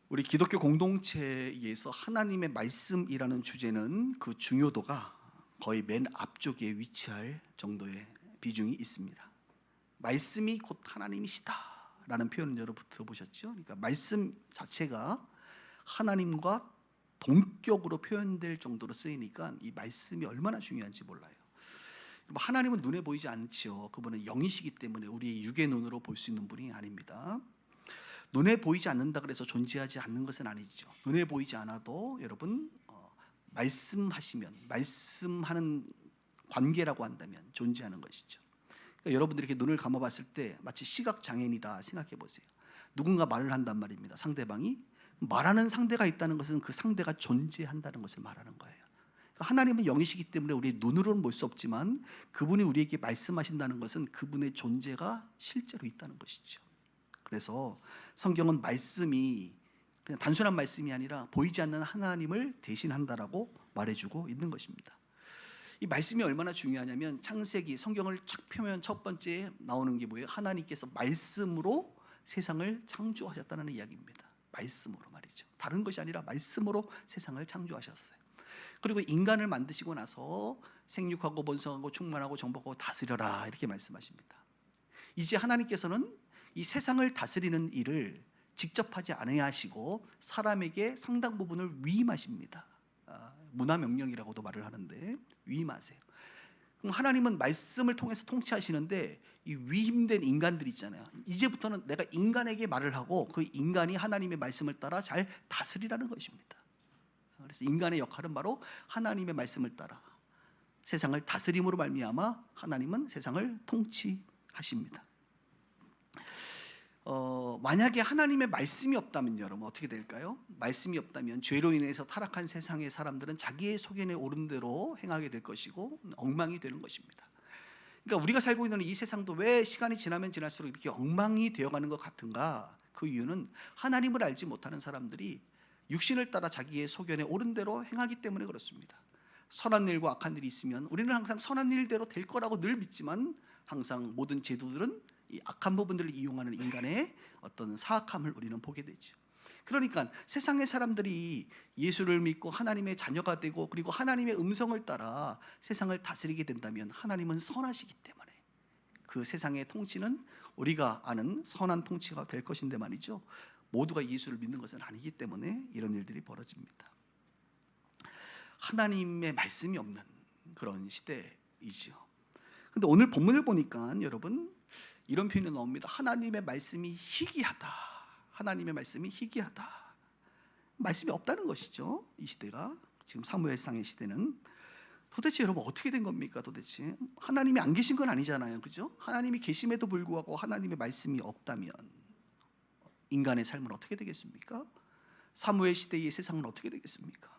우리 기독교 공동체에서 하나님의 말씀이라는 주제는 그 중요도가 거의 맨 앞쪽에 위치할 정도의 비중이 있습니다. 말씀이 곧 하나님이시다라는 표현을 여러분 들어보셨죠? 그러니까 말씀 자체가 하나님과 동격으로 표현될 정도로 쓰이니까 이 말씀이 얼마나 중요한지 몰라요. 하나님은 눈에 보이지 않지요. 그분은 영이시기 때문에 우리의 육의 눈으로 볼 수 있는 분이 아닙니다. 눈에 보이지 않는다 그래서 존재하지 않는 것은 아니죠. 눈에 보이지 않아도 여러분 말씀하는 관계라고 한다면 존재하는 것이죠. 그러니까 여러분들이 이렇게 눈을 감아봤을 때 마치 시각장애인이다 생각해 보세요. 누군가 말을 한단 말입니다. 상대방이 말하는 상대가 있다는 것은 그 상대가 존재한다는 것을 말하는 거예요. 그러니까 하나님은 영이시기 때문에 우리 눈으로는 볼 수 없지만 그분이 우리에게 말씀하신다는 것은 그분의 존재가 실제로 있다는 것이죠. 그래서 성경은 말씀이 그냥 단순한 말씀이 아니라 보이지 않는 하나님을 대신한다라고 말해주고 있는 것입니다. 이 말씀이 얼마나 중요하냐면 창세기 성경을 쫙 펴면 첫 번째 나오는 게 뭐예요? 하나님께서 말씀으로 세상을 창조하셨다는 이야기입니다. 말씀으로 말이죠. 다른 것이 아니라 말씀으로 세상을 창조하셨어요. 그리고 인간을 만드시고 나서 생육하고 번성하고 충만하고 정복하고 다스려라 이렇게 말씀하십니다. 이제 하나님께서는 이 세상을 다스리는 일을 직접 하지 않으시고 사람에게 상당 부분을 위임하십니다. 문화명령이라고도 말을 하는데 위임하세요. 그럼 하나님은 말씀을 통해서 통치하시는데 이 위임된 인간들 있잖아요. 이제부터는 내가 인간에게 말을 하고 그 인간이 하나님의 말씀을 따라 잘 다스리라는 것입니다. 그래서 인간의 역할은 바로 하나님의 말씀을 따라 세상을 다스림으로 말미암아 하나님은 세상을 통치하십니다. 만약에 하나님의 말씀이 없다면 여러분 어떻게 될까요? 말씀이 없다면 죄로 인해서 타락한 세상의 사람들은 자기의 소견에 오른 대로 행하게 될 것이고 엉망이 되는 것입니다. 그러니까 우리가 살고 있는 이 세상도 왜 시간이 지나면 지날수록 이렇게 엉망이 되어가는 것 같은가? 그 이유는 하나님을 알지 못하는 사람들이 육신을 따라 자기의 소견에 오른 대로 행하기 때문에 그렇습니다. 선한 일과 악한 일이 있으면 우리는 항상 선한 일대로 될 거라고 늘 믿지만 항상 모든 제도들은 이 악한 부분들을 이용하는 인간의 어떤 사악함을 우리는 보게 되죠. 그러니까 세상의 사람들이 예수를 믿고 하나님의 자녀가 되고 그리고 하나님의 음성을 따라 세상을 다스리게 된다면 하나님은 선하시기 때문에 그 세상의 통치는 우리가 아는 선한 통치가 될 것인데 말이죠. 모두가 예수를 믿는 것은 아니기 때문에 이런 일들이 벌어집니다. 하나님의 말씀이 없는 그런 시대이죠. 근데 오늘 본문을 보니까 여러분 이런 표현이 나옵니다. 하나님의 말씀이 희귀하다. 하나님의 말씀이 희귀하다. 말씀이 없다는 것이죠. 이 시대가 지금 사무엘상의 시대는 도대체 여러분 어떻게 된 겁니까? 도대체 하나님이 안 계신 건 아니잖아요, 그죠? 하나님이 계심에도 불구하고 하나님의 말씀이 없다면 인간의 삶은 어떻게 되겠습니까? 사무엘 시대의 세상은 어떻게 되겠습니까?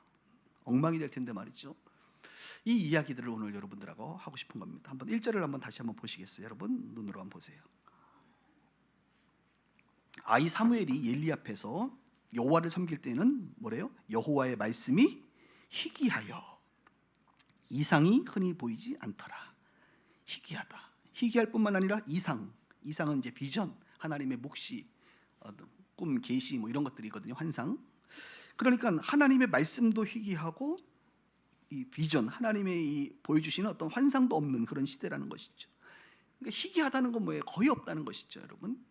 엉망이 될 텐데 말이죠. 이 이야기들을 오늘 여러분들하고 하고 싶은 겁니다. 한번 1절을 다시 한번 보시겠어요? 여러분 눈으로 한번 보세요. 아이 사무엘이 엘리 앞에서 여호와를 섬길 때는 뭐래요? 여호와의 말씀이 희귀하여 이상이 흔히 보이지 않더라. 희귀하다. 희귀할 뿐만 아니라 이상은 이제 비전, 하나님의 묵시, 꿈, 계시 뭐 이런 것들이거든요. 환상. 그러니까 하나님의 말씀도 희귀하고 이 비전, 하나님의 이 보여주시는 어떤 환상도 없는 그런 시대라는 것이죠. 그러니까 희귀하다는 건 뭐예요? 거의 없다는 것이죠, 여러분.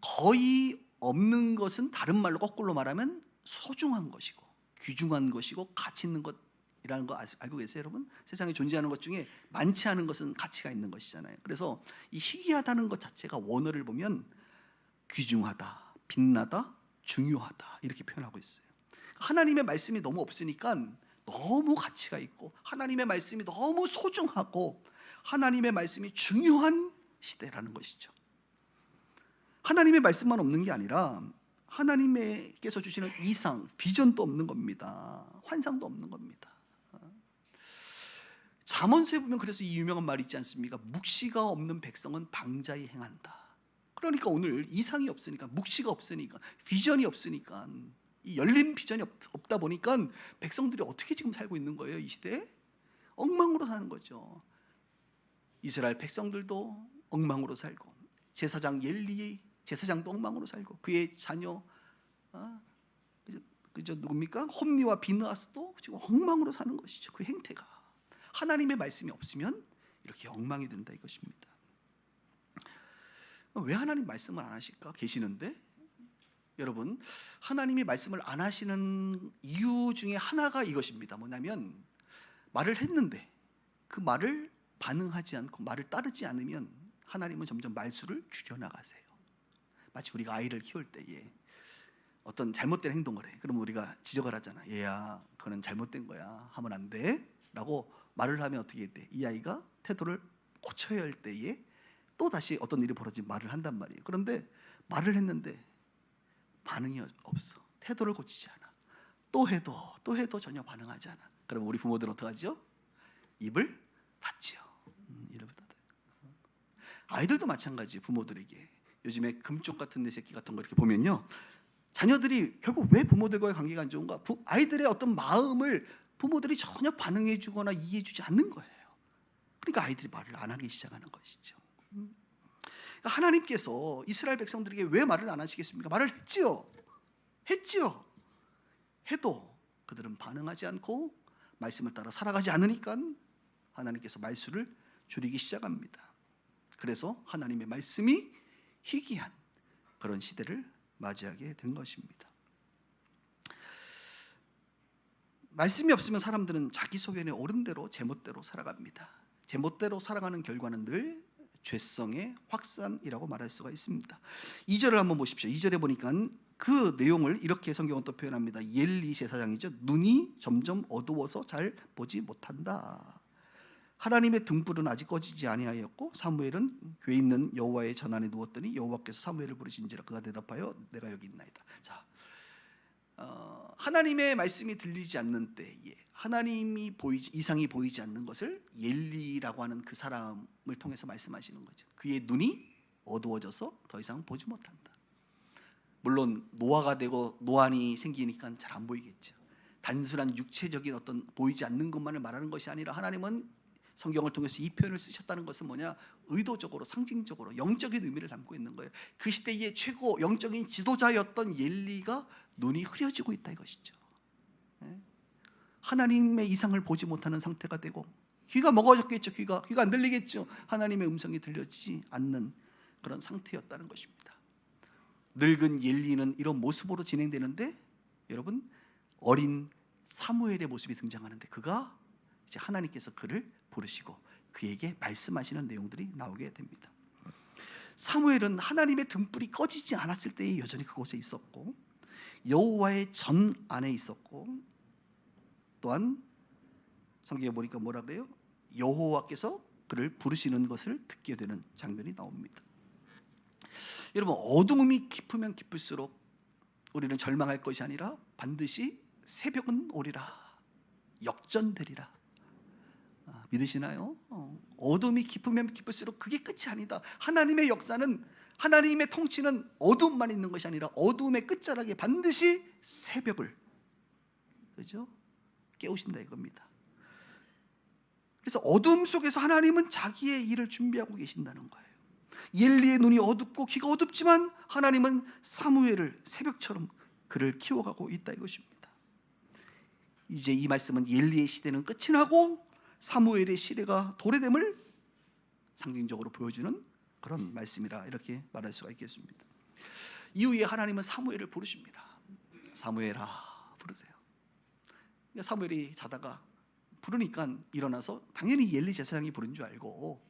거의 없는 것은 다른 말로 거꾸로 말하면 소중한 것이고 귀중한 것이고 가치 있는 것이라는 거 알고 계세요, 여러분? 세상에 존재하는 것 중에 많지 않은 것은 가치가 있는 것이잖아요. 그래서 이 희귀하다는 것 자체가 원어를 보면 귀중하다, 빛나다, 중요하다 이렇게 표현하고 있어요. 하나님의 말씀이 너무 없으니까 너무 가치가 있고 하나님의 말씀이 너무 소중하고 하나님의 말씀이 중요한 시대라는 것이죠. 하나님의 말씀만 없는 게 아니라 하나님께서 주시는 이상, 비전도 없는 겁니다. 환상도 없는 겁니다. 잠언서에 보면 그래서 이 유명한 말이 있지 않습니까? 묵시가 없는 백성은 방자히 행한다. 그러니까 오늘 이상이 없으니까, 묵시가 없으니까, 비전이 없으니까, 이 열린 비전이 없다 보니까 백성들이 어떻게 지금 살고 있는 거예요? 이 시대에 엉망으로 사는 거죠. 이스라엘 백성들도 엉망으로 살고 제사장 엘리 제사장도 엉망으로 살고 그의 자녀 그죠? 누굽니까? 홈리와 비느하스도 지금 엉망으로 사는 것이죠. 그 행태가 하나님의 말씀이 없으면 이렇게 엉망이 된다 이것입니다. 왜 하나님 말씀을 안 하실까? 계시는데 여러분, 하나님이 말씀을 안 하시는 이유 중에 하나가 이것입니다. 뭐냐면 말을 했는데 그 말을 반응하지 않고 말을 따르지 않으면 하나님은 점점 말수를 줄여나가세요. 마치 우리가 아이를 키울 때에 어떤 잘못된 행동을 해. 그러면 우리가 지적을 하잖아. 얘야, 그거는 잘못된 거야. 하면 안 돼. 라고 말을 하면 어떻게 돼? 이 아이가 태도를 고쳐야 할 때에 또 다시 어떤 일이 벌어지면 말을 한단 말이에요. 그런데 말을 했는데 반응이 없어. 태도를 고치지 않아. 또 해도 전혀 반응하지 않아. 그럼 우리 부모들은 어떡하죠? 입을 닫지요. 입을 닫아요. 아이들도 마찬가지예요. 부모들에게 요즘에 금쪽 같은 내 새끼 같은 거 이렇게 보면요, 자녀들이 결국 왜 부모들과의 관계가 안 좋은가? 아이들의 어떤 마음을 부모들이 전혀 반응해주거나 이해해주지 않는 거예요. 그러니까 아이들이 말을 안 하기 시작하는 것이죠. 그러니까 하나님께서 이스라엘 백성들에게 왜 말을 안 하시겠습니까? 말을 했지요. 해도 그들은 반응하지 않고 말씀을 따라 살아가지 않으니까 하나님께서 말수를 줄이기 시작합니다. 그래서 하나님의 말씀이 희귀한 그런 시대를 맞이하게 된 것입니다. 말씀이 없으면 사람들은 자기 소견에 옳은 대로 제멋대로 살아갑니다. 제멋대로 살아가는 결과는 늘 죄성의 확산이라고 말할 수가 있습니다. 2절을 한번 보십시오. 2절에 보니까 그 내용을 이렇게 성경은 또 표현합니다. 엘리 제사장이죠. 눈이 점점 어두워서 잘 보지 못한다. 하나님의 등불은 아직 꺼지지 아니하였고 사무엘은 궤 있는 여호와의 전 안에 누웠더니 여호와께서 사무엘을 부르신지라 그가 대답하여 내가 여기 있나이다. 자, 하나님의 말씀이 들리지 않는 때에 이상이 보이지 않는 것을 엘리라고 하는 그 사람을 통해서 말씀하시는 거죠. 그의 눈이 어두워져서 더 이상 보지 못한다. 물론 노화가 되고 노안이 생기니까 잘 안 보이겠죠. 단순한 육체적인 어떤 보이지 않는 것만을 말하는 것이 아니라 하나님은 성경을 통해서 이 표현을 쓰셨다는 것은 뭐냐? 의도적으로, 상징적으로 영적인 의미를 담고 있는 거예요. 그 시대의 최고 영적인 지도자였던 엘리가 눈이 흐려지고 있다 이것이죠. 하나님의 이상을 보지 못하는 상태가 되고 귀가 먹어졌겠죠. 귀가 안 들리겠죠. 하나님의 음성이 들려지지 않는 그런 상태였다는 것입니다. 늙은 엘리는 이런 모습으로 진행되는데 여러분, 어린 사무엘의 모습이 등장하는데 그가 이제 하나님께서 그를 부르시고 그에게 말씀하시는 내용들이 나오게 됩니다. 사무엘은 하나님의 등불이 꺼지지 않았을 때에 여전히 그곳에 있었고 여호와의 전 안에 있었고 또한 성경에 보니까 뭐라 그래요? 여호와께서 그를 부르시는 것을 듣게 되는 장면이 나옵니다. 여러분, 어둠이 깊으면 깊을수록 우리는 절망할 것이 아니라 반드시 새벽은 오리라, 역전되리라. 믿으시나요? 어둠이 깊으면 깊을수록 그게 끝이 아니다. 하나님의 역사는, 하나님의 통치는 어둠만 있는 것이 아니라 어둠의 끝자락에 반드시 새벽을, 그죠? 깨우신다 이겁니다. 그래서 어둠 속에서 하나님은 자기의 일을 준비하고 계신다는 거예요. 엘리의 눈이 어둡고 귀가 어둡지만 하나님은 사무엘을 새벽처럼 그를 키워가고 있다 이것입니다. 이제 이 말씀은 엘리의 시대는 끝이 나고 사무엘의 시대가 도래됨을 상징적으로 보여주는 그런 말씀이라 이렇게 말할 수가 있겠습니다. 이후에 하나님은 사무엘을 부르십니다. 사무엘아 부르세요. 사무엘이 자다가 부르니까 일어나서 당연히 엘리 제사장이 부른 줄 알고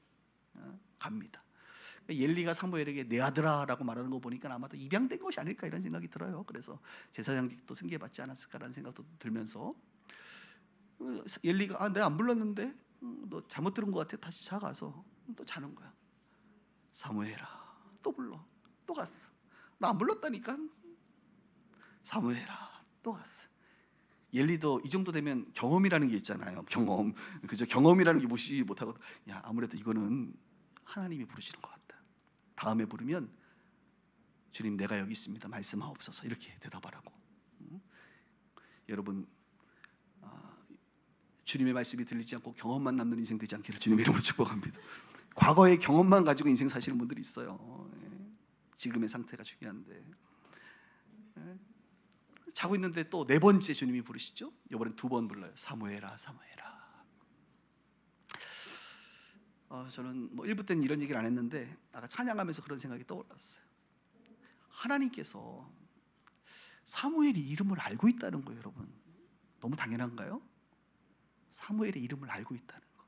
갑니다. 엘리가 사무엘에게 내 아들아라고 말하는 거 보니까 아마도 입양된 것이 아닐까 이런 생각이 들어요. 그래서 제사장직도 승계받지 않았을까라는 생각도 들면서 엘리가 내가 안 불렀는데 너 잘못 들은 것 같아. 다시 자가서 또 자는 거야. 사무엘아 또 불러. 또 갔어. 나 안 불렀다니까. 사무엘아 또 갔어. 엘리도 이 정도 되면 경험이라는 게 있잖아요. 경험. 그죠? 경험이라는 게 무시 못하고 야 아무래도 이거는 하나님이 부르시는 것 같다. 다음에 부르면 주님 내가 여기 있습니다. 말씀하옵소서 이렇게 대답하라고. 여러분 주님의 말씀이 들리지 않고 경험만 남는 인생 되지 않기를 주님의 이름으로 축복합니다. 과거의 경험만 가지고 인생 사시는 분들이 있어요. 지금의 상태가 중요한데 자고 있는데 또 네 번째 주님이 부르시죠. 이번엔 두 번 불러요. 사무엘아, 사무엘아. 저는 뭐 1부 때는 이런 얘기를 안 했는데 아까 찬양하면서 그런 생각이 떠올랐어요. 하나님께서 사무엘이 이름을 알고 있다는 거예요, 여러분. 너무 당연한가요? 사무엘의 이름을 알고 있다는 거.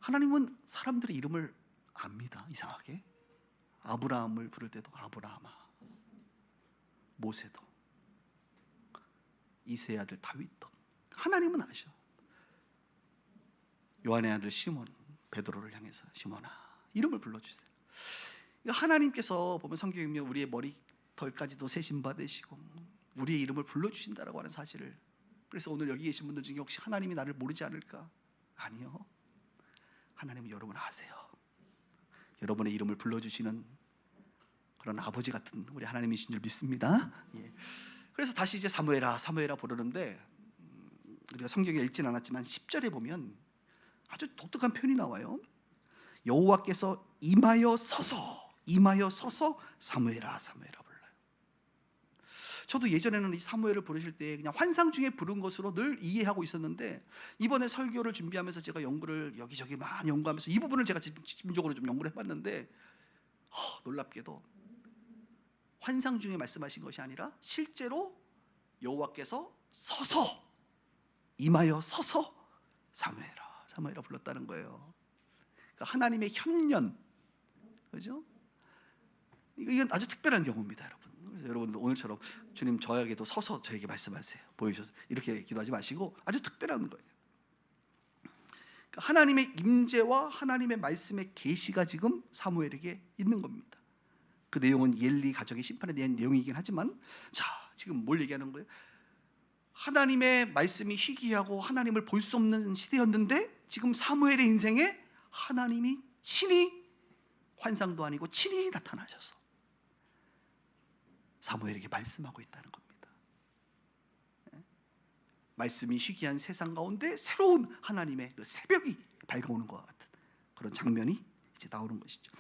하나님은 사람들의 이름을 압니다. 이상하게. 아브라함을 부를 때도 아브라함아, 모세도, 이새의 아들 다윗도 하나님은 아셔. 요한의 아들 시몬, 베드로를 향해서 시몬아 이름을 불러주세요. 하나님께서 보면 성경에 보면 우리의 머리털까지도 세심 받으시고 우리의 이름을 불러주신다라고 하는 사실을, 그래서 오늘 여기 계신 분들 중에 혹시 하나님이 나를 모르지 않을까? 아니요, 하나님은 여러분 아세요. 여러분의 이름을 불러주시는 그런 아버지 같은 우리 하나님이신 줄 믿습니다. 예. 그래서 다시 이제 사무엘아, 사무엘아 부르는데 우리가 성경에 읽진 않았지만 10절에 보면 아주 독특한 표현이 나와요. 여호와께서 임하여 서서 사무엘아, 사무엘아 불러요. 저도 예전에는 이 사무엘을 부르실 때 그냥 환상 중에 부른 것으로 늘 이해하고 있었는데, 이번에 설교를 준비하면서 제가 연구를 여기저기 많이 연구하면서 이 부분을 제가 집중적으로 좀 연구를 해봤는데 놀랍게도 환상 중에 말씀하신 것이 아니라 실제로 여호와께서 서서, 임하여 서서 사무엘아, 사무엘아 불렀다는 거예요. 그러니까 하나님의 현년, 그죠? 이건 아주 특별한 경우입니다, 여러분. 그래서 여러분들 오늘처럼 주님 저에게도 서서 저에게 말씀하세요, 보여주셔서 이렇게 기도하지 마시고 아주 특별한 거예요. 그러니까 하나님의 임재와 하나님의 말씀의 계시가 지금 사무엘에게 있는 겁니다. 그 내용은 엘리 가족의 심판에 대한 내용이긴 하지만, 자, 지금 뭘 얘기하는 거예요? 하나님의 말씀이 희귀하고 하나님을 볼 수 없는 시대였는데 지금 사무엘의 인생에 하나님이 친히, 환상도 아니고 친히 나타나셔서 사무엘에게 말씀하고 있다는 겁니다. 말씀이 희귀한 세상 가운데 새로운 하나님의 그 새벽이 밝아오는 것 같은 그런 장면이 이제 나오는 것이죠.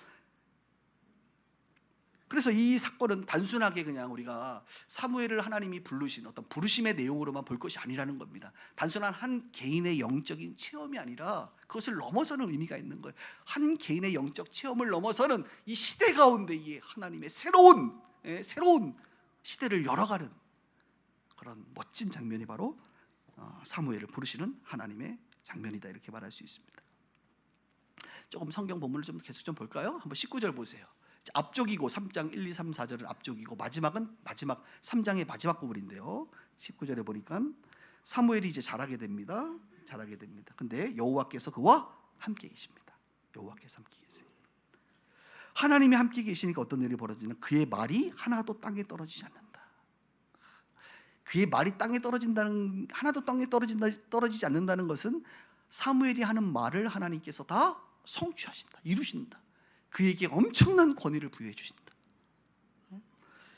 그래서 이 사건은 단순하게 그냥 우리가 사무엘을 하나님이 부르신 어떤 부르심의 내용으로만 볼 것이 아니라는 겁니다. 단순한 한 개인의 영적인 체험이 아니라 그것을 넘어서는 의미가 있는 거예요. 한 개인의 영적 체험을 넘어서는 이 시대 가운데 이 하나님의 새로운 시대를 열어가는 그런 멋진 장면이 바로 사무엘을 부르시는 하나님의 장면이다, 이렇게 말할 수 있습니다. 조금 성경 본문을 좀 계속 좀 볼까요? 한번 19절 보세요. 앞쪽이고 3장 1, 2, 3, 4절은 앞쪽이고 마지막은 마지막 3장의 마지막 부분인데요. 19절에 보니까 사무엘이 이제 자라게 됩니다. 근데 여호와께서 그와 함께 계십니다. 여호와께서 함께 계세요. 하나님이 함께 계시니까 어떤 일이 벌어지는, 그의 말이 하나도 땅에 떨어지지 않는다. 그의 말이 땅에 떨어진다는, 하나도 땅에 떨어지지 않는다는 것은 사무엘이 하는 말을 하나님께서 다 성취하신다, 이루신다. 그에게 엄청난 권위를 부여해 주신다.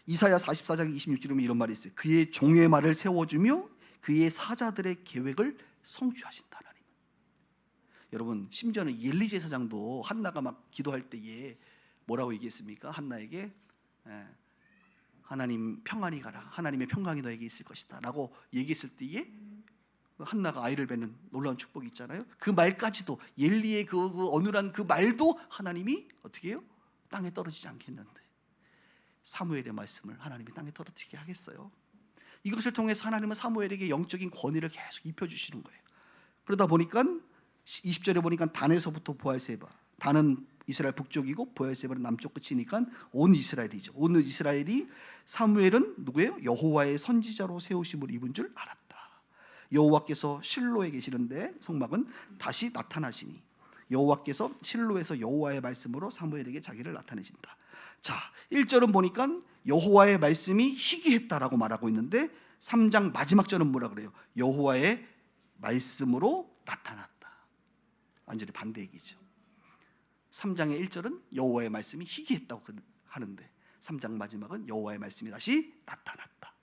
이사야 44장 26절에 이런 말이 있어요. 그의 종의 말을 세워주며 그의 사자들의 계획을 성취하신다. 하나님. 여러분, 심지어는 엘리 제사장도 한나가 막 기도할 때에 뭐라고 얘기했습니까? 한나에게 하나님 평안히 가라, 하나님의 평강이 너에게 있을 것이다 라고 얘기했을 때에 한나가 아이를 뵙는 놀라운 축복이 있잖아요. 그 말까지도, 엘리의 그 어눌한 그 말도 하나님이 어떻게 해요? 땅에 떨어지지 않겠는데 사무엘의 말씀을 하나님이 땅에 떨어지게 하겠어요? 이것을 통해서 하나님은 사무엘에게 영적인 권위를 계속 입혀주시는 거예요. 그러다 보니까 20절에 보니까 단에서부터 보알세바, 단은 이스라엘 북쪽이고 보알세바는 남쪽 끝이니까 온 이스라엘이죠. 온 이스라엘이 사무엘은 누구예요? 여호와의 선지자로 세우심을 입은 줄 알았다. 여호와께서 실로에 계시는데 성막은 다시 나타나시니, 여호와께서 실로에서 여호와의 말씀으로 사무엘에게 자기를 나타내신다. 자, 1절은 보니까 여호와의 말씀이 희귀했다라고 말하고 있는데 3장 마지막 절은 뭐라 그래요? 여호와의 말씀으로 나타났다. 완전히 반대 얘기죠. 3장의 1절은 여호와의 말씀이 희귀했다고 하는데 3장 마지막은 여호와의 말씀이 다시 나타났다,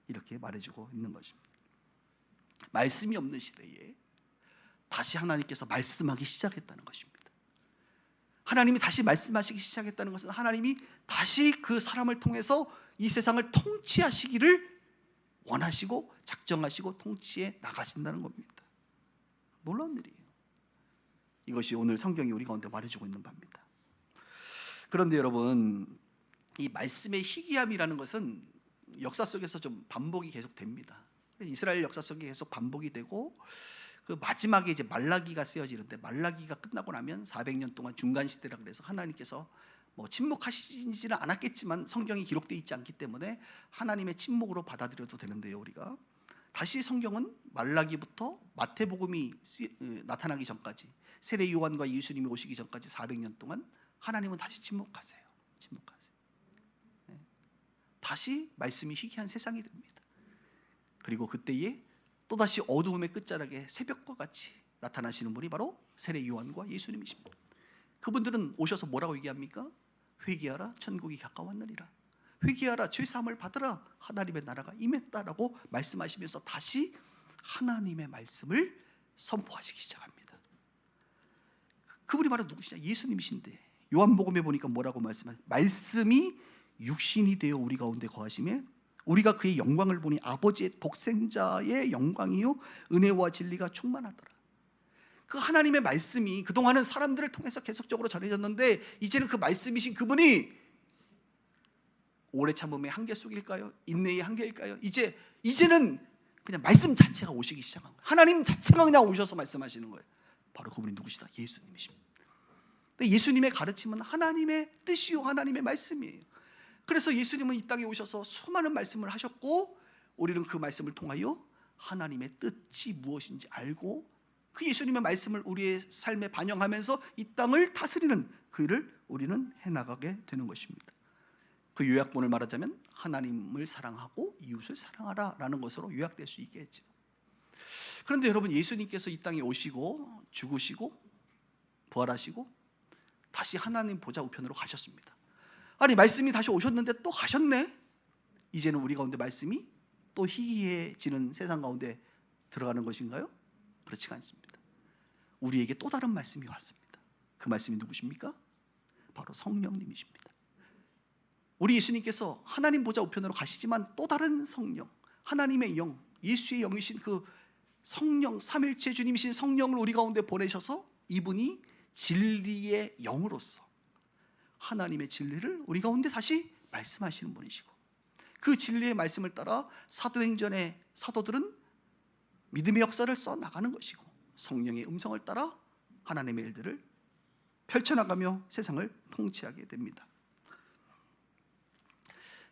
이렇게 말해주고 있는 것입니다. 말씀이 없는 시대에 다시 하나님께서 말씀하기 시작했다는 것입니다. 하나님이 다시 말씀하시기 시작했다는 것은 하나님이 다시 그 사람을 통해서 이 세상을 통치하시기를 원하시고 작정하시고 통치해 나가신다는 겁니다. 놀라운 일이에요. 이것이 오늘 성경이 우리 가운데 말해주고 있는 바입니다. 그런데 여러분, 이 말씀의 희귀함이라는 것은 역사 속에서 좀 반복이 계속 됩니다. 이스라엘 역사 속에 계속 반복이 되고, 그 마지막에 이제 말라기가 쓰여지는데, 말라기가 끝나고 나면 400년 동안 중간 시대라 그래서 하나님께서 뭐 침묵하시지는 않았겠지만 성경이 기록되어 있지 않기 때문에 하나님의 침묵으로 받아들여도 되는데요. 우리가 다시 성경은 말라기부터 마태복음이 나타나기 전까지, 세례 요한과 예수님이 오시기 전까지 400년 동안 하나님은 다시 침묵하세요. 다시 말씀이 희귀한 세상이 됩니다. 그리고 그때에 또다시 어두움의 끝자락에 새벽과 같이 나타나시는 분이 바로 세례 요한과 예수님이십니다. 그분들은 오셔서 뭐라고 얘기합니까? 회개하라, 천국이 가까웠느니라. 회개하라, 죄사함을 받으라, 하나님의 나라가 임했다라고 말씀하시면서 다시 하나님의 말씀을 선포하시기 시작합니다. 그분이 바로 누구시냐? 예수님이신데, 요한복음에 보니까 뭐라고 말씀하세요? 말씀이 육신이 되어 우리 가운데 거하심에 우리가 그의 영광을 보니 아버지의 독생자의 영광이요 은혜와 진리가 충만하더라. 그 하나님의 말씀이 그동안은 사람들을 통해서 계속적으로 전해졌는데, 이제는 그 말씀이신 그분이 오래 참음의 한계 속일까요? 인내의 한계일까요? 이제는 그냥 말씀 자체가 오시기 시작한 거예요. 하나님 자체가 그냥 오셔서 말씀하시는 거예요. 바로 그분이 누구시다? 예수님이십니다. 근데 예수님의 가르침은 하나님의 뜻이요 하나님의 말씀이에요. 그래서 예수님은 이 땅에 오셔서 수많은 말씀을 하셨고, 우리는 그 말씀을 통하여 하나님의 뜻이 무엇인지 알고 그 예수님의 말씀을 우리의 삶에 반영하면서 이 땅을 다스리는 그 일을 우리는 해나가게 되는 것입니다. 그 요약본을 말하자면 하나님을 사랑하고 이웃을 사랑하라 라는 것으로 요약될 수 있겠죠. 그런데 여러분, 예수님께서 이 땅에 오시고 죽으시고 부활하시고 다시 하나님 보좌 우편으로 가셨습니다. 아니, 말씀이 다시 오셨는데 또 가셨네? 이제는 우리 가운데 말씀이 또 희귀해지는 세상 가운데 들어가는 것인가요? 그렇지가 않습니다. 우리에게 또 다른 말씀이 왔습니다. 그 말씀이 누구십니까? 바로 성령님이십니다. 우리 예수님께서 하나님 보좌 우편으로 가시지만 또 다른 성령, 하나님의 영, 예수의 영이신 그 성령, 삼일체 주님이신 성령을 우리 가운데 보내셔서 이분이 진리의 영으로서 하나님의 진리를 우리 가운데 다시 말씀하시는 분이시고, 그 진리의 말씀을 따라 사도행전의 사도들은 믿음의 역사를 써나가는 것이고, 성령의 음성을 따라 하나님의 일들을 펼쳐나가며 세상을 통치하게 됩니다.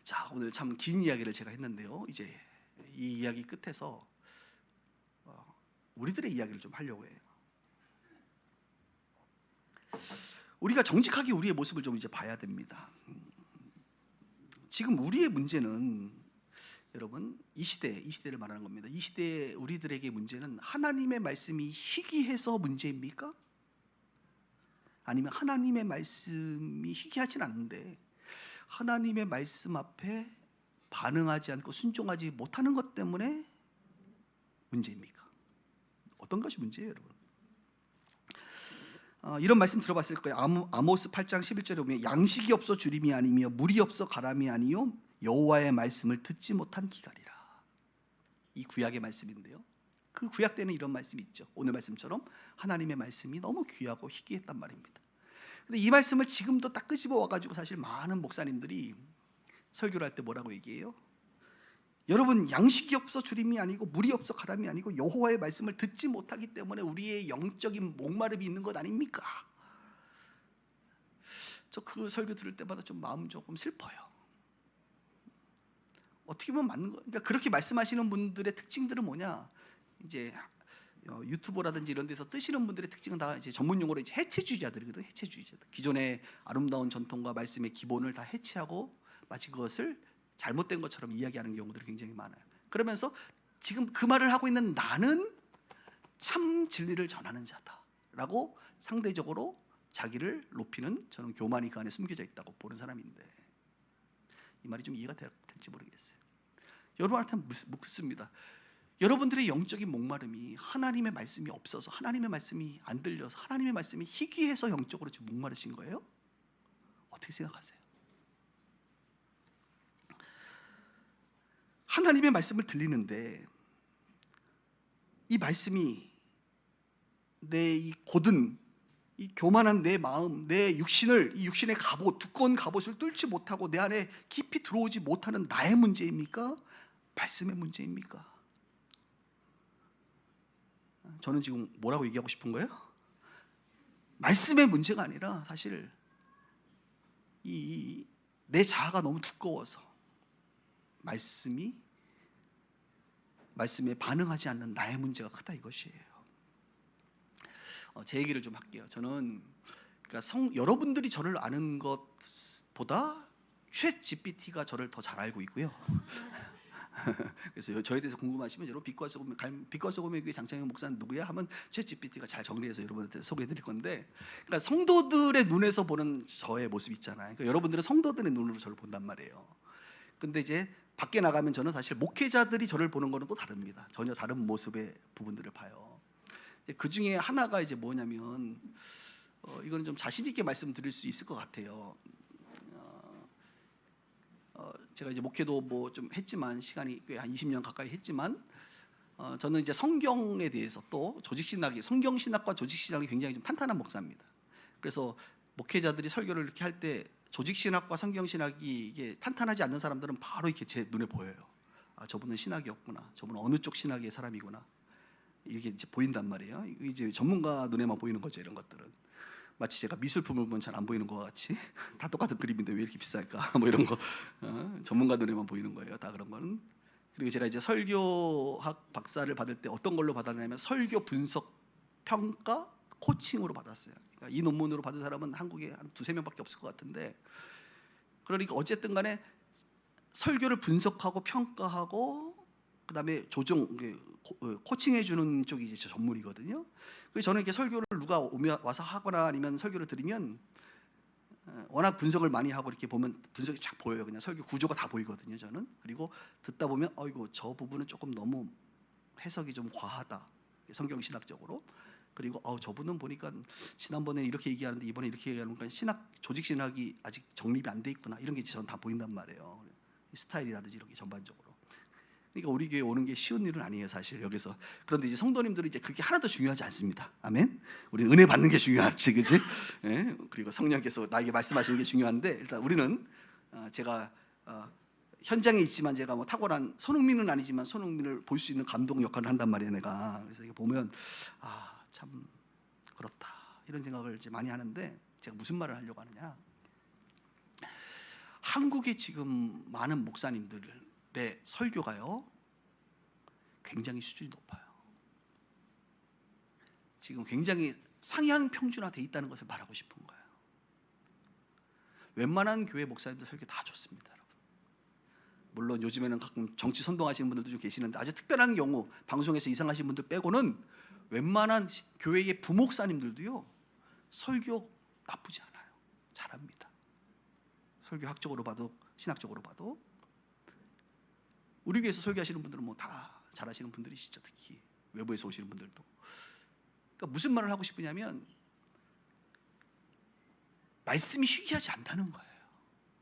자, 오늘 참 긴 이야기를 제가 했는데요, 이제 이 이야기 끝에서 우리들의 이야기를 좀 하려고 해요. 우리가 정직하게 우리의 모습을 좀 이제 봐야 됩니다. 지금 우리의 문제는, 여러분, 이 시대를 말하는 겁니다. 이 시대의 우리들에게 문제는 하나님의 말씀이 희귀해서 문제입니까? 아니면 하나님의 말씀이 희귀하진 않은데 하나님의 말씀 앞에 반응하지 않고 순종하지 못하는 것 때문에 문제입니까? 어떤 것이 문제예요, 여러분? 이런 말씀 들어봤을 거예요. 아모스 8장 11절에 보면 양식이 없어 주림이 아니며 물이 없어 가람이 아니요 여호와의 말씀을 듣지 못한 기갈이라. 이 구약의 말씀인데요, 그 구약 때는 이런 말씀이 있죠. 오늘 말씀처럼 하나님의 말씀이 너무 귀하고 희귀했단 말입니다. 근데 이 말씀을 지금도 딱 끄집어 와가지고 사실 많은 목사님들이 설교를 할 때 뭐라고 얘기해요? 여러분, 양식이 없어 주림이 아니고 물이 없어 가람이 아니고 여호와의 말씀을 듣지 못하기 때문에 우리의 영적인 목마름이 있는 것 아닙니까? 저 그 설교 들을 때마다 좀 마음 조금 슬퍼요. 어떻게 보면 맞는 거. 그러니까 그렇게 말씀하시는 분들의 특징들은 뭐냐? 이제 유튜버라든지 이런 데서 뜨시는 분들의 특징은 다 이제 전문 용어로 이제 해체주의자들이거든요. 해체주의자들. 기존의 아름다운 전통과 말씀의 기본을 다 해체하고 마치 그것을 잘못된 것처럼 이야기하는 경우들이 굉장히 많아요. 그러면서 지금 그 말을 하고 있는 나는 참 진리를 전하는 자다라고 상대적으로 자기를 높이는, 저는 교만이 그 안에 숨겨져 있다고 보는 사람인데, 이 말이 좀 이해가 될지 모르겠어요. 여러분한테 묻습니다. 여러분들의 영적인 목마름이 하나님의 말씀이 없어서, 하나님의 말씀이 안 들려서, 하나님의 말씀이 희귀해서 영적으로 지금 목마르신 거예요? 어떻게 생각하세요? 하나님의 말씀을 들리는데 이 말씀이 내 이 고든 이 교만한 내 마음, 내 육신을, 이 육신의 갑옷, 두꺼운 갑옷을 뚫지 못하고 내 안에 깊이 들어오지 못하는 나의 문제입니까? 말씀의 문제입니까? 저는 지금 뭐라고 얘기하고 싶은 거예요? 말씀의 문제가 아니라 사실 내 자아가 너무 두꺼워서 말씀에 반응하지 않는 나의 문제가 크다 이것이에요. 제 얘기를 좀 할게요. 저는 그러니까 여러분들이 저를 아는 것보다 챗 GPT가 저를 더 잘 알고 있고요. 그래서 저에 대해서 궁금하시면 여러분 빛과 소금의 교회 장창영 목사는 누구야? 하면 챗 GPT가 잘 정리해서 여러분한테 소개해드릴 건데, 그러니까 성도들의 눈에서 보는 저의 모습 있잖아요. 그러니까 여러분들은 성도들의 눈으로 저를 본단 말이에요. 근데 이제 밖에 나가면 저는 사실 목회자들이 저를 보는 거는 또 다릅니다. 전혀 다른 모습의 부분들을 봐요. 그 중에 하나가 이제 뭐냐면 이거는 좀 자신 있게 말씀드릴 수 있을 것 같아요. 제가 이제 목회도 뭐 좀 했지만 시간이 꽤 한 20년 가까이 했지만 저는 이제 성경에 대해서 또 조직신학이 성경신학과 조직신학이 굉장히 좀 탄탄한 목사입니다. 그래서 목회자들이 설교를 이렇게 할 때 조직신학과 성경신학이 이게 탄탄하지 않는 사람들은 바로 이렇게 제 눈에 보여요. 아, 저분은 신학이 없구나. 저분은 어느 쪽 신학의 사람이구나. 이게 이제 보인단 말이에요. 이제 전문가 눈에만 보이는 거죠. 이런 것들은 마치 제가 미술품을 보면 잘 안 보이는 것 같이 다 똑같은 그림인데 왜 이렇게 비쌀까? 뭐 이런 거 전문가 눈에만 보이는 거예요. 다 그런 거는. 그리고 제가 이제 설교학 박사를 받을 때 어떤 걸로 받았냐면 설교 분석 평가 코칭으로 받았어요. 그러니까 이 논문으로 받은 사람은 한국에 한 2-3명밖에 없을 것 같은데, 그러니까 어쨌든 간에 설교를 분석하고 평가하고 그다음에 조정 코칭해 주는 쪽이 이제 전문이거든요. 그래서 저는 이렇게 설교를 누가 와서 하거나 아니면 설교를 들으면 워낙 분석을 많이 하고 이렇게 보면 분석이 쫙 보여요. 그냥 설교 구조가 다 보이거든요. 저는. 그리고 듣다 보면 저 부분은 조금 너무 해석이 좀 과하다. 성경 신학적으로. 그리고 저분은 보니까 지난번에 이렇게 얘기하는데 이번에 이렇게 얘기하니까 조직 신학이 아직 정립이 안 돼 있구나. 이런 게 저는 다 보인단 말이에요. 스타일이라든지 이런 게 전반적으로. 그러니까 우리 교회 오는 게 쉬운 일은 아니에요, 사실 여기서. 그런데 이제 성도님들은 이제 그게 하나도 중요하지 않습니다. 아멘. 우리는 은혜 받는 게 중요하지, 그렇지? 예? 그리고 성령께서 나에게 말씀하시는 게 중요한데, 일단 우리는 제가 현장에 있지만 제가 뭐 탁월한 손흥민은 아니지만 손흥민을 볼 수 있는 감독 역할을 한단 말이에요, 내가. 그래서 이게 보면 참 그렇다 이런 생각을 이제 많이 하는데, 제가 무슨 말을 하려고 하느냐? 한국의 지금 많은 목사님들의 설교가요 굉장히 수준이 높아요. 지금 굉장히 상향 평준화돼 있다는 것을 말하고 싶은 거예요. 웬만한 교회 목사님들 설교 다 좋습니다, 여러분. 물론 요즘에는 가끔 정치 선동하시는 분들도 좀 계시는데, 아주 특별한 경우 방송에서 이상하신 분들 빼고는 웬만한 교회의 부목사님들도요 설교 나쁘지 않아요. 잘합니다. 설교학적으로 봐도 신학적으로 봐도. 우리 교회에서 설교하시는 분들은 뭐 다 잘하시는 분들이시죠. 특히 외부에서 오시는 분들도. 그러니까 무슨 말을 하고 싶으냐면 말씀이 희귀하지 않다는 거예요.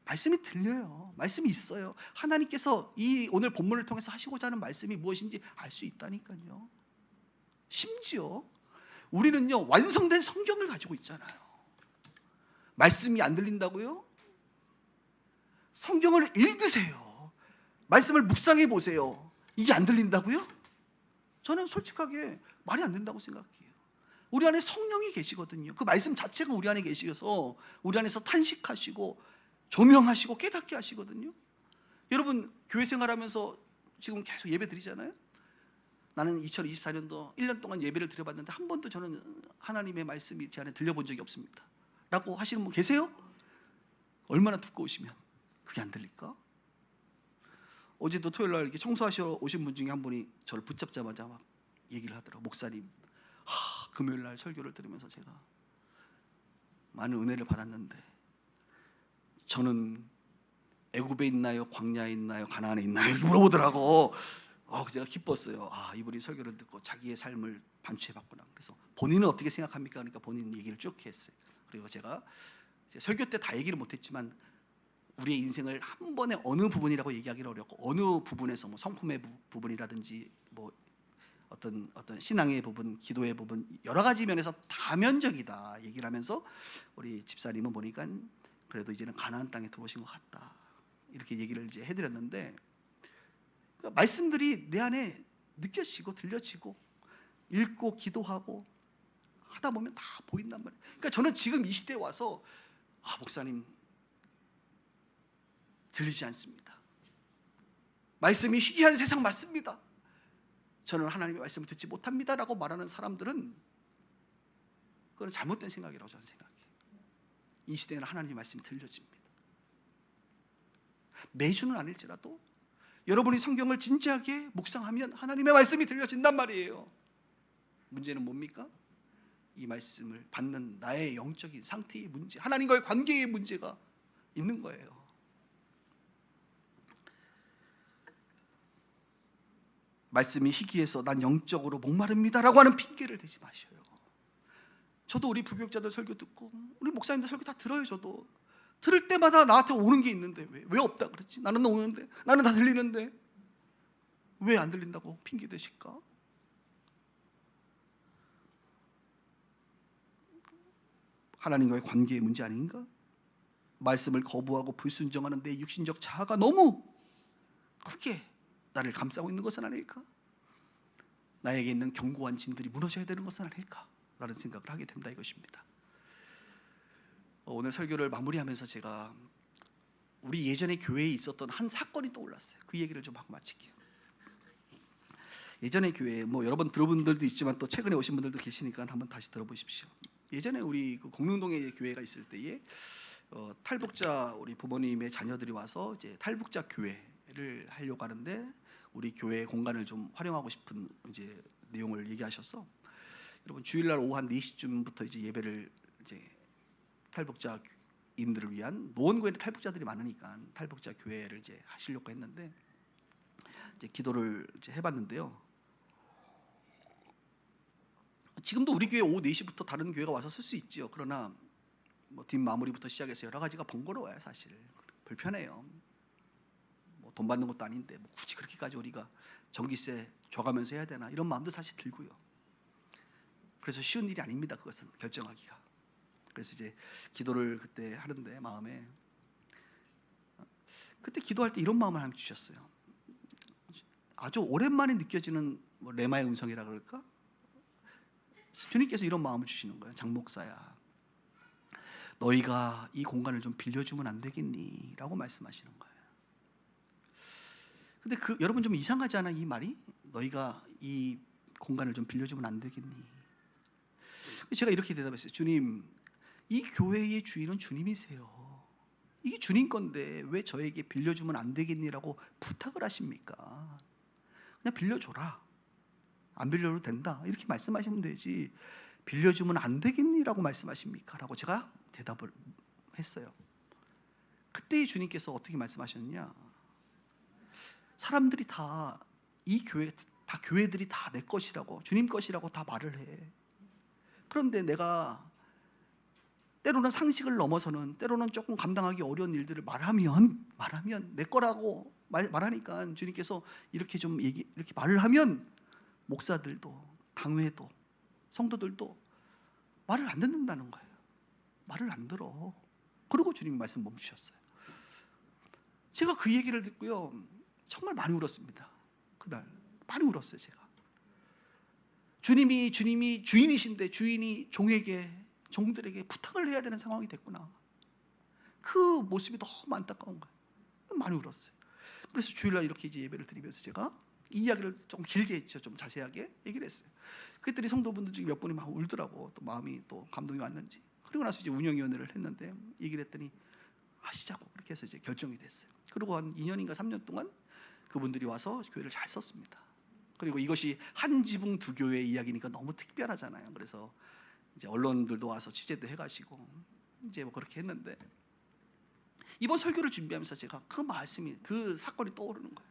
말씀이 들려요. 말씀이 있어요. 하나님께서 이 오늘 본문을 통해서 하시고자 하는 말씀이 무엇인지 알 수 있다니까요. 심지어 우리는요 완성된 성경을 가지고 있잖아요. 말씀이 안 들린다고요? 성경을 읽으세요. 말씀을 묵상해 보세요. 이게 안 들린다고요? 저는 솔직하게 말이 안 된다고 생각해요. 우리 안에 성령이 계시거든요. 그 말씀 자체가 우리 안에 계시어서 우리 안에서 탄식하시고 조명하시고 깨닫게 하시거든요. 여러분 교회 생활하면서 지금 계속 예배 드리잖아요. 나는 2024년도 1년 동안 예배를 드려봤는데 한 번도 저는 하나님의 말씀이 제 안에 들려본 적이 없습니다 라고 하시는 분 계세요? 얼마나 두꺼우시면 그게 안 들릴까? 어제도 토요일날 이렇게 청소하시러 오신 분 중에 한 분이 저를 붙잡자마자 막 얘기를 하더라고요. 목사님, 금요일날 설교를 들으면서 제가 많은 은혜를 받았는데 저는 애굽에 있나요? 광야에 있나요? 가나안에 있나요? 이렇게 물어보더라고. 제가 기뻤어요. 이분이 설교를 듣고 자기의 삶을 반추해봤구나. 그래서 본인은 어떻게 생각합니까? 그러니까 본인 얘기를 쭉 했어요. 그리고 제가 설교 때 다 얘기를 못했지만 우리의 인생을 한 번에 어느 부분이라고 얘기하기는 어렵고 어느 부분에서 뭐 성품의 부분이라든지 뭐 어떤 신앙의 부분, 기도의 부분 여러 가지 면에서 다면적이다 얘기를 하면서 우리 집사님은 보니까 그래도 이제는 가나안 땅에 들어오신 것 같다 이렇게 얘기를 이제 해드렸는데 그러니까 말씀들이 내 안에 느껴지고 들려지고 읽고 기도하고 하다 보면 다 보인단 말이에요. 그러니까 저는 지금 이 시대에 와서 목사님 들리지 않습니다. 말씀이 희귀한 세상 맞습니다. 저는 하나님의 말씀을 듣지 못합니다라고 말하는 사람들은 그건 잘못된 생각이라고 저는 생각해요. 이 시대에는 하나님의 말씀이 들려집니다. 매주는 아닐지라도 여러분이 성경을 진지하게 묵상하면 하나님의 말씀이 들려진단 말이에요. 문제는 뭡니까? 이 말씀을 받는 나의 영적인 상태의 문제, 하나님과의 관계의 문제가 있는 거예요. 말씀이 희귀해서 난 영적으로 목마릅니다라고 하는 핑계를 대지 마셔요. 저도 우리 부교육자들 설교 듣고 우리 목사님들 설교 다 들어요. 저도 들을 때마다 나한테 오는 게 있는데 왜 없다 그러지? 나는 오는데, 나는 다 들리는데 왜 안 들린다고 핑계 대실까? 하나님과의 관계의 문제 아닌가? 말씀을 거부하고 불순종하는 내 육신적 자아가 너무 크게 나를 감싸고 있는 것은 아닐까? 나에게 있는 견고한 진들이 무너져야 되는 것은 아닐까? 라는 생각을 하게 된다 이것입니다. 오늘 설교를 마무리하면서 제가 우리 예전에 교회에 있었던 한 사건이 떠올랐어요. 그 얘기를 좀 하고 마칠게요. 예전에 교회에 여러 번 들어본 분들도 있지만 또 최근에 오신 분들도 계시니까 한번 다시 들어보십시오. 예전에 우리 그 공릉동에 교회가 있을 때에 탈북자 우리 부모님의 자녀들이 와서 이제 탈북자 교회를 하려고 하는데 우리 교회 공간을 좀 활용하고 싶은 이제 내용을 얘기하셔서 여러분 주일날 오후 한 4시쯤부터 이제 예배를 이제 탈북자인들을 위한 노원구에는 탈북자들이 많으니까 탈북자 교회를 이제 하시려고 했는데 이제 기도를 이제 해봤는데요. 지금도 우리 교회 오후 4시부터 다른 교회가 와서 쓸 수 있죠. 그러나 뒷마무리부터 시작해서 여러 가지가 번거로워요. 사실 불편해요. 돈 받는 것도 아닌데 굳이 그렇게까지 우리가 전기세 줘가면서 해야 되나 이런 마음도 사실 들고요. 그래서 쉬운 일이 아닙니다. 그것은 결정하기가. 그래서 이제 기도를 그때 하는데 마음에 그때 기도할 때 이런 마음을 하나님 주셨어요. 아주 오랜만에 느껴지는 레마의 음성이라 그럴까? 주님께서 이런 마음을 주시는 거예요. 장 목사야, 너희가 이 공간을 좀 빌려주면 안 되겠니? 라고 말씀하시는 거예요. 근데 여러분 좀 이상하지 않아? 이 말이? 너희가 이 공간을 좀 빌려주면 안 되겠니? 제가 이렇게 대답했어요. 주님, 이 교회의 주인은 주님이세요. 이게 주님 건데 왜 저에게 빌려주면 안 되겠니라고 부탁을 하십니까? 그냥 빌려줘라. 안 빌려도 된다. 이렇게 말씀하시면 되지. 빌려주면 안 되겠니라고 말씀하십니까? 라고 제가 대답을 했어요. 그때 주님께서 어떻게 말씀하셨느냐? 사람들이 다 이 교회 다 교회들이 다 내 것이라고 주님 것이라고 다 말을 해. 그런데 내가 때로는 상식을 넘어서는 때로는 조금 감당하기 어려운 일들을 말하면 내 거라고 말하니까 주님께서 이렇게 좀 이렇게 말을 하면 목사들도 당회도 성도들도 말을 안 듣는다는 거예요. 말을 안 들어. 그리고 주님 말씀 멈추셨어요. 제가 그 얘기를 듣고요 정말 많이 울었습니다. 그날 많이 울었어요. 제가 주님이 주인이신데 주인이 종들에게 부탁을 해야 되는 상황이 됐구나. 그 모습이 너무 안타까운 거예요. 많이 울었어요. 그래서 주일날 이렇게 이제 예배를 드리면서 제가 이 이야기를 좀 길게 했죠. 좀 자세하게 얘기를 했어요. 그랬더니 성도분들 중에 몇 분이 막 울더라고. 또 마음이 또 감동이 왔는지. 그리고 나서 이제 운영위원회를 했는데 얘기를 했더니 하시자고 그렇게 해서 이제 결정이 됐어요. 그리고 한 2년인가 3년 동안 그분들이 와서 교회를 잘 썼습니다. 그리고 이것이 한 지붕 두 교회의 이야기니까 너무 특별하잖아요. 그래서 이제 언론들도 와서 취재도 해가시고 이제 그렇게 했는데 이번 설교를 준비하면서 제가 그 말씀이 그 사건이 떠오르는 거예요.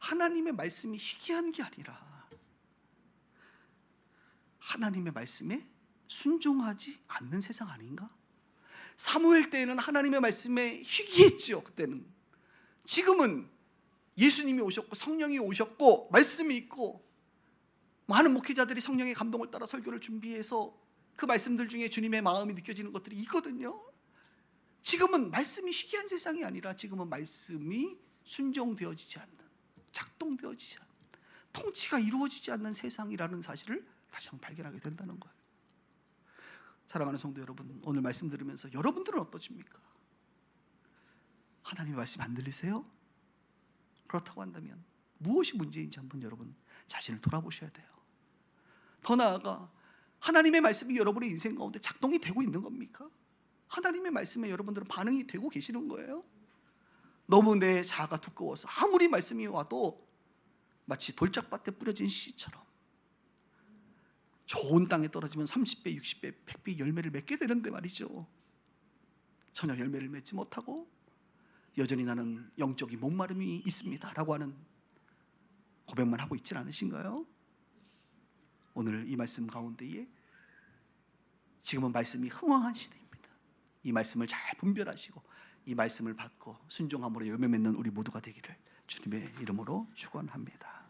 하나님의 말씀이 희귀한 게 아니라 하나님의 말씀에 순종하지 않는 세상 아닌가? 사무엘 때에는 하나님의 말씀에 희귀했죠. 그때는. 지금은 예수님이 오셨고 성령이 오셨고 말씀이 있고 많은 목회자들이 성령의 감동을 따라 설교를 준비해서 그 말씀들 중에 주님의 마음이 느껴지는 것들이 있거든요. 지금은 말씀이 희귀한 세상이 아니라 지금은 말씀이 순종되어지지 않는, 작동되어지지 않는, 통치가 이루어지지 않는 세상이라는 사실을 다시 한번 발견하게 된다는 거예요. 사랑하는 성도 여러분, 오늘 말씀 들으면서 여러분들은 어떠십니까? 하나님의 말씀 안 들리세요? 그렇다고 한다면 무엇이 문제인지 한번 여러분 자신을 돌아보셔야 돼요. 더 나아가 하나님의 말씀이 여러분의 인생 가운데 작동이 되고 있는 겁니까? 하나님의 말씀에 여러분들은 반응이 되고 계시는 거예요? 너무 내 자아가 두꺼워서 아무리 말씀이 와도 마치 돌짝밭에 뿌려진 씨처럼 좋은 땅에 떨어지면 30배, 60배, 100배 열매를 맺게 되는데 말이죠. 전혀 열매를 맺지 못하고 여전히 나는 영적인 목마름이 있습니다 라고 하는 고백만 하고 있지 않으신가요? 오늘 이 말씀 가운데에 지금은 말씀이 흥황한 시대입니다. 이 말씀을 잘 분별하시고 이 말씀을 받고 순종함으로 열매 맺는 우리 모두가 되기를 주님의 이름으로 축원합니다.